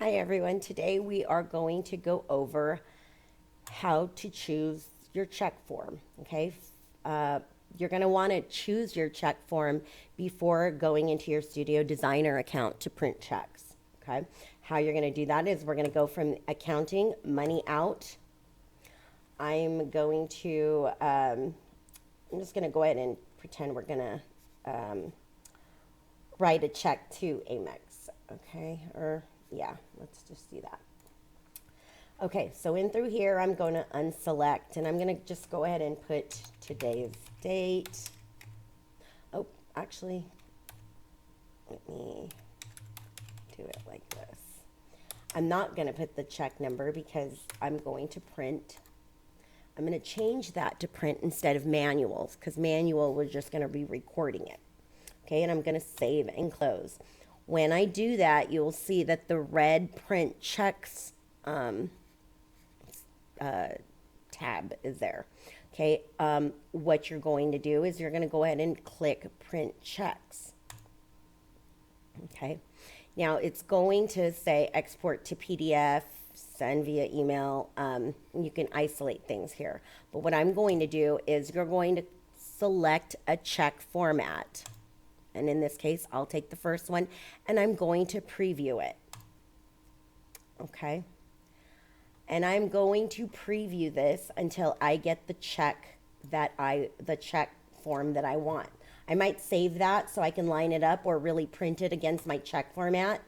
Hi everyone, today we are going to go over how to choose your check form, okay? You're going to want to choose your check form before going into your Studio Designer account to print checks, okay? How you're going to do that is we're going to go from accounting, money out. I'm just going to go ahead and pretend we're going to write a check to Amex, okay? Yeah, let's just do that. Okay, so in through here, I'm going to unselect, and I'm going to just go ahead and put today's date. Oh, actually, let me do it like this. I'm not going to put the check number because I'm going to print. I'm going to change that to print instead of manuals because manual, we're just going to be recording it. Okay, and I'm going to save and close. When I do that, you'll see that the red print checks tab is there. Okay, what you're going to do is you're going to go ahead and click print checks. Okay, now it's going to say export to PDF, send via email. You can isolate things here. But what I'm going to do is you're going to select a check format. And in this case, I'll take the first one and I'm going to preview it. Okay. And I'm going to preview this until I get the check form that I want. I might save that so I can line it up or really print it against my check format.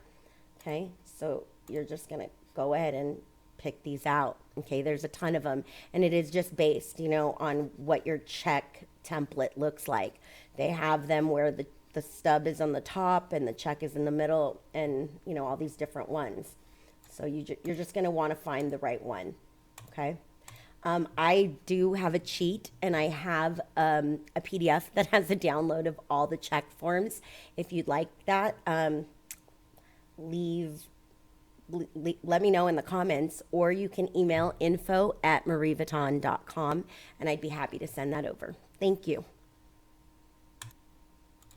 Okay. So you're just going to go ahead and pick these out. Okay. There's a ton of them and it is just based, on what your check template looks like. They have them where the stub is on the top and the check is in the middle and, all these different ones. So you're just going to want to find the right one. Okay. I do have a cheat and I have a PDF that has a download of all the check forms. If you'd like that, let me know in the comments, or you can email info@mareevuitton.com and I'd be happy to send that over. Thank you.